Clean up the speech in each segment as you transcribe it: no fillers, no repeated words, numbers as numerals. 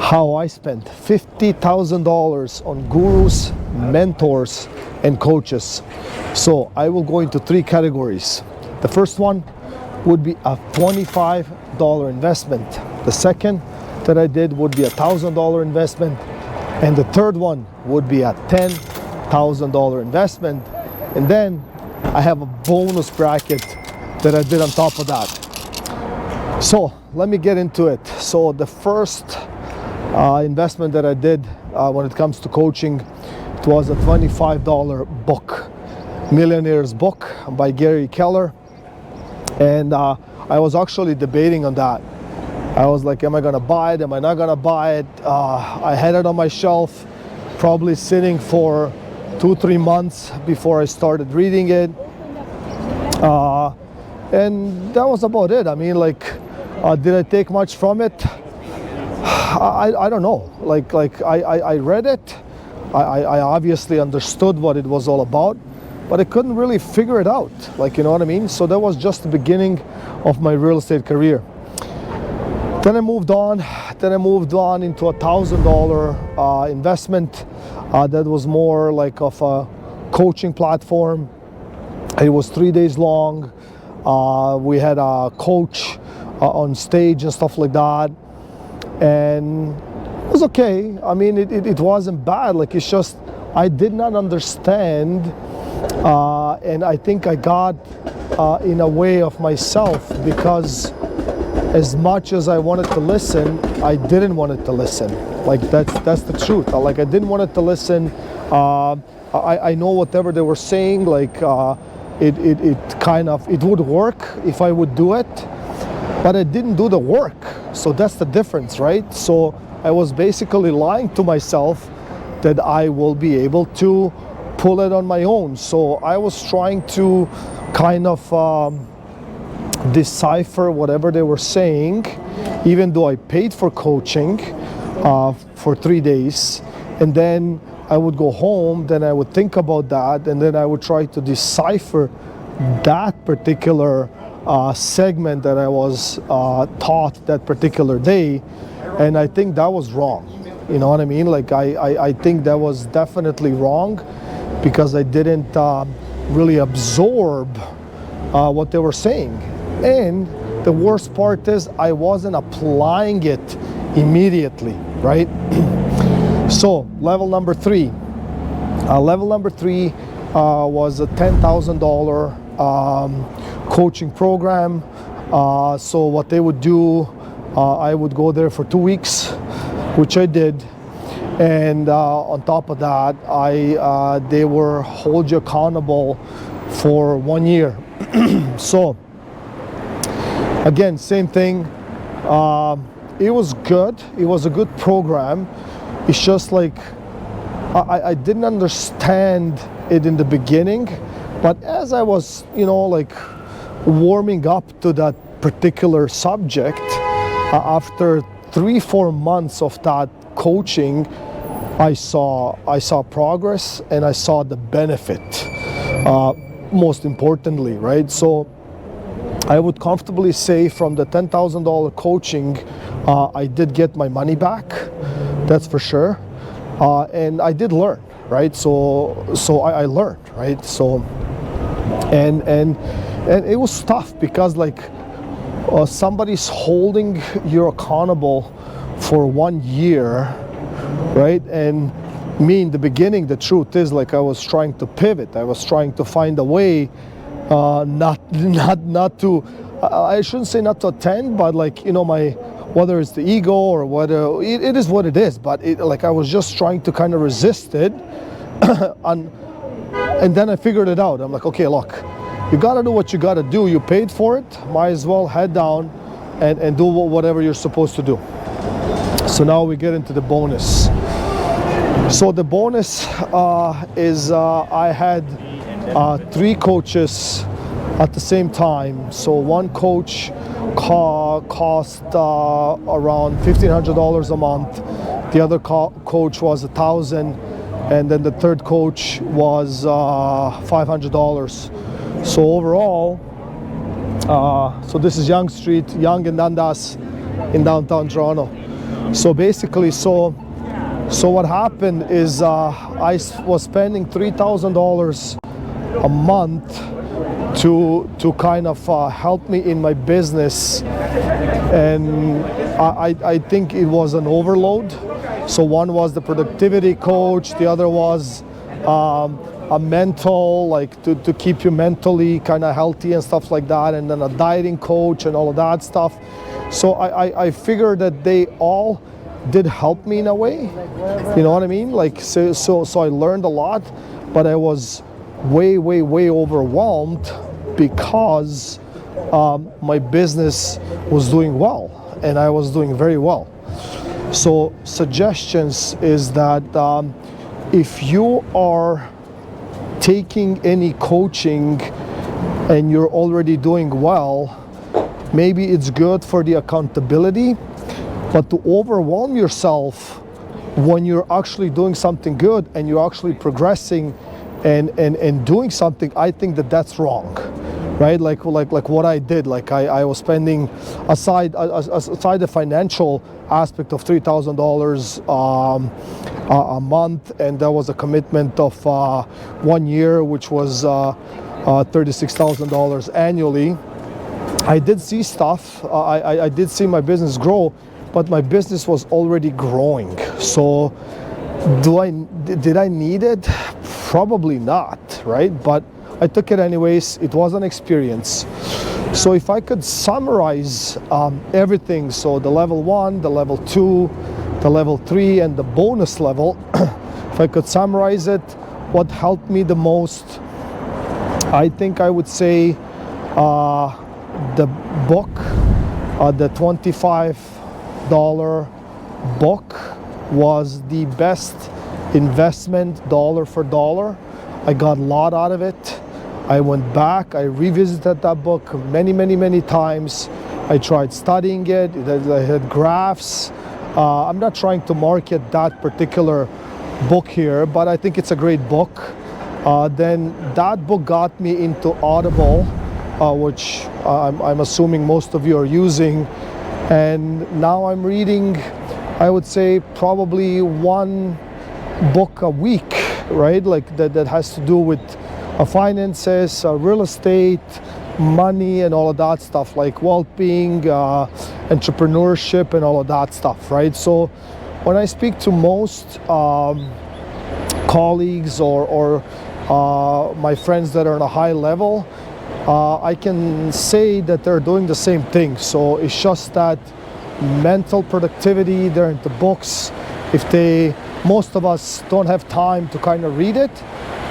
how I spent $50,000 on gurus, mentors, and coaches. So I will go into three categories. The first one would be a $25 investment. The second that I did would be a $1,000 investment. And the third one would be a $10,000 investment. And then I have a bonus bracket that I did on top of that. So let me get into it. So the first investment that I did when it comes to coaching, it was a $25 book, Millionaire's Book by Gary Keller. And I was actually debating on that. I was like, am I gonna buy it? Am I not gonna buy it? I had it on my shelf, probably sitting for 2-3 months before I started reading it. And that was about it. I mean, like, did I take much from it? I don't know. I read it. I obviously understood what it was all about, but I couldn't really figure it out. Like, you know what I mean? So that was just the beginning of my real estate career. Then I moved on into a $1,000 investment that was more like of a coaching platform. It was 3 days long. We had a coach on stage and stuff like that, and it was okay. I mean, it wasn't bad. Like, it's just I did not understand, and I think I got in a way of myself, because as much as I wanted to listen, I didn't want it to listen. Like, that's the truth. Like, I didn't want it to listen. I know whatever they were saying, like, it would work if I would do it, but I didn't do the work. So that's the difference, right? So I was basically lying to myself that I will be able to pull it on my own. So I was trying to kind of decipher whatever they were saying, even though I paid for coaching for 3 days, and then I would go home, then I would think about that, and then I would try to decipher that particular segment that I was taught that particular day. And I think that was wrong. You know what I mean? Like, I think that was definitely wrong, because I didn't really absorb what they were saying. And the worst part is I wasn't applying it immediately, right? So level number three. Was a $10,000 coaching program. So what they would do, I would go there for 2 weeks, which I did. And on top of that, they were hold you accountable for 1 year. So again, same thing. It was good. It was a good program. It's just like I didn't understand it in the beginning, but as I was, like, warming up to that particular subject, after 3-4 months of that coaching, I saw progress, and I saw the benefit, most importantly, right? So I would comfortably say from the $10,000 coaching, I did get my money back, that's for sure. And I did learn, right? So I learned, right? So, and it was tough, because like somebody's holding you accountable for 1 year, right? And me in the beginning, the truth is, like, I was trying to pivot. I was trying to find a way, not to, I shouldn't say not to attend, but like, whether it's the ego or whether it is what it is, but like, I was just trying to kind of resist it. And then I figured it out. I'm like, okay, look, you gotta do what you gotta do. You paid for it, might as well head down and do whatever you're supposed to do. So now we get into the bonus. So the bonus is I had 3 coaches at the same time. So one coach cost around $1,500 a month. The other coach was $1,000, and then the third coach was $500. So overall, so this is Yonge Street, Yonge and Dundas in downtown Toronto. So basically, so what happened is I was spending $3,000 a month to kind of help me in my business, and I think it was an overload. So one was the productivity coach, the other was a mental, like to keep you mentally kind of healthy and stuff like that, and then a dieting coach and all of that stuff. So I figured that they all did help me in a way, you know what I mean? Like so I learned a lot, but I was way overwhelmed because my business was doing well, and I was doing very well. So suggestions is that if you are taking any coaching and you're already doing well, maybe it's good for the accountability, but to overwhelm yourself when you're actually doing something good and you're actually progressing and doing something, I think that that's wrong, right? Like what I did, like I was spending aside the financial aspect of $3,000 a month, and that was a commitment of 1 year, which was $36,000 annually. I did see stuff. I did see my business grow, but my business was already growing. So did I need it? Probably not, right? But I took it anyways. It was an experience. So if I could summarize everything, so the level 1, the level 2, the level 3, and the bonus level, if I could summarize it, what helped me the most, I think I would say the book, the $25 book was the best investment, dollar for dollar. I got a lot out of it. I went back, I revisited that book many times. I tried studying it. I had graphs. I'm not trying to market that particular book here, but I think it's a great book. Then that book got me into Audible, which I'm assuming most of you are using. And now I'm reading, I would say, probably one book a week, right? Like that has to do with finances, real estate, money, and all of that stuff, like well-being, entrepreneurship, and all of that stuff, right? So when I speak to most colleagues or my friends that are on a high level, I can say that they're doing the same thing. So it's just that mental productivity, they're into books. Most of us don't have time to kind of read it,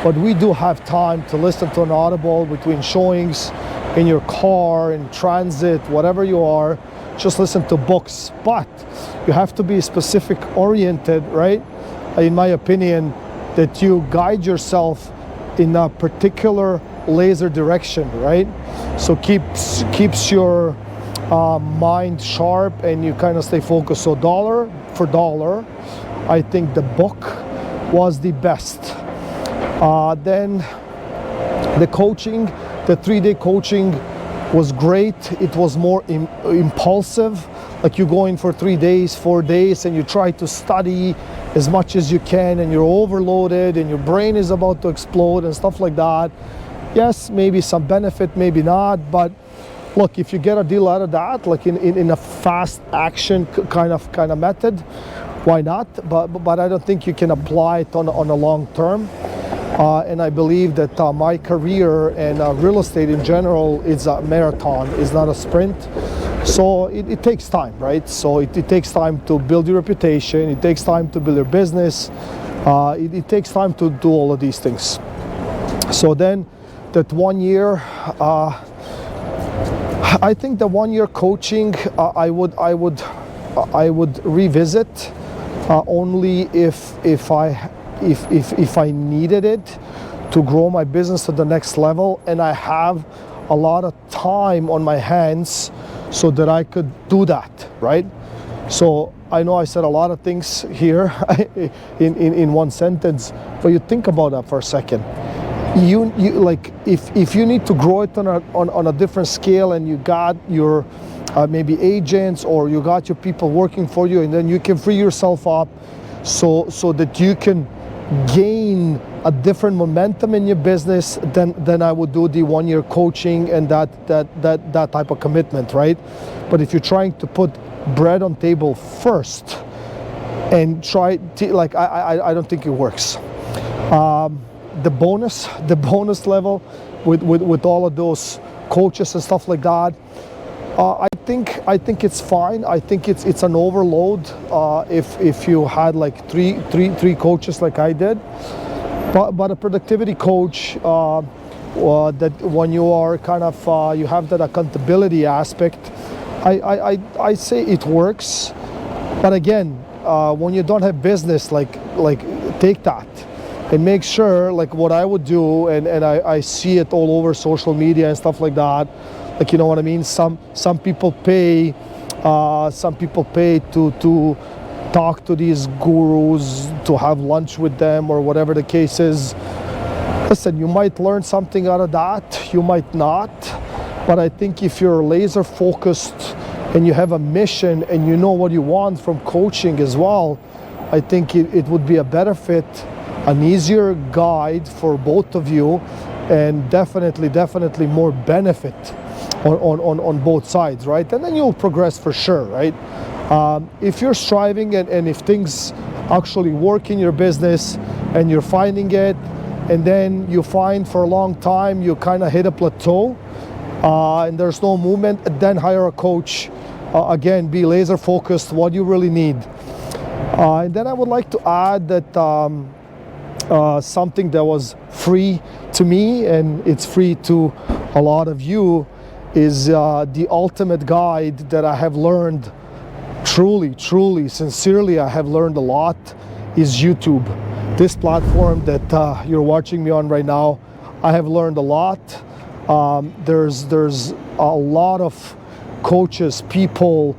but we do have time to listen to an Audible between showings, in your car, in transit, whatever you are. Just listen to books, but you have to be specific oriented, right? In my opinion, that you guide yourself in a particular laser direction, right? So keeps your mind sharp, and you kind of stay focused. So dollar for dollar, I think the book was the best. Then the coaching, the 3-day coaching was great. It was more impulsive. Like you go in for 3 days, 4 days, and you try to study as much as you can, and you're overloaded, and your brain is about to explode and stuff like that. Yes, maybe some benefit, maybe not, but look, if you get a deal out of that, like in a fast action kind of method, why not? But I don't think you can apply it on a long term. And I believe that my career and real estate in general is a marathon, is not a sprint. So it takes time, right? So it takes time to build your reputation. It takes time to build your business. It takes time to do all of these things. So then that 1 year, I think the 1 year coaching, I would revisit only if I needed it to grow my business to the next level, and I have a lot of time on my hands so that I could do that, right? So I know I said a lot of things here in one sentence, but you think about that for a second. You like if you need to grow it on a different scale, and you got your maybe agents, or you got your people working for you, and then you can free yourself up so that you can gain a different momentum in your business, then I would do the 1-year coaching and that type of commitment, right? But if you're trying to put bread on table first and try to, like, I don't think it works. The bonus level with all of those coaches and stuff like that, I think it's fine. I think it's an overload if you had like three coaches like I did. But a productivity coach, that when you are kind of you have that accountability aspect, I say it works. But again, when you don't have business, like take that and make sure, like what I would do, and I see it all over social media and stuff like that. Like, you know what I mean? Some people pay to talk to these gurus, to have lunch with them, or whatever the case is. Listen, you might learn something out of that, you might not, but I think if you're laser focused and you have a mission and you know what you want from coaching as well, I think it would be a better fit, an easier guide for both of you, and definitely more benefit on both sides, right? And then you'll progress for sure, right? If you're striving and if things actually work in your business and you're finding it, and then you find for a long time you kind of hit a plateau and there's no movement, then hire a coach. Again, be laser focused what you really need. And then I would like to add that something that was free to me, and it's free to a lot of you, is the ultimate guide that I have learned, truly, sincerely, I have learned a lot, is YouTube. This platform that you're watching me on right now, I have learned a lot. There's a lot of coaches, people,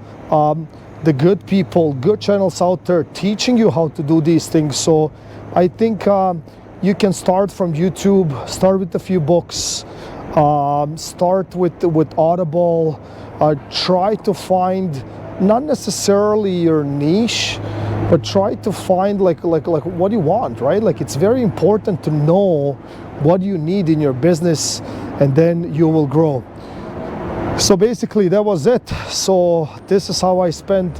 the good people, good channels out there teaching you how to do these things. So I think you can start from YouTube, start with a few books, start with Audible, try to find not necessarily your niche, but try to find like what you want, right? Like, it's very important to know what you need in your business, and then you will grow. So basically that was it. So this is how I spent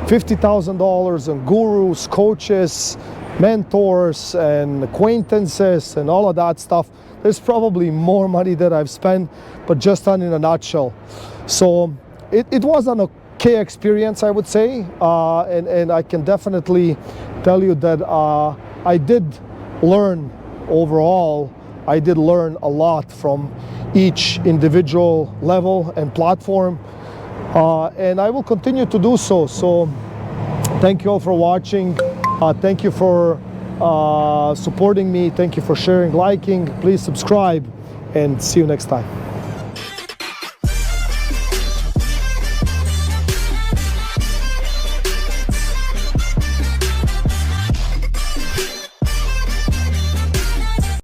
$50,000 on gurus, coaches, mentors, and acquaintances, and all of that stuff. There's probably more money that I've spent, but just done in a nutshell. So it was an okay experience, I would say, and I can definitely tell you that I did learn overall. I did learn a lot from each individual level and platform, and I will continue to do so. So thank you all for watching. Thank you for supporting me. Thank you for sharing, liking. Please subscribe, and see you next time.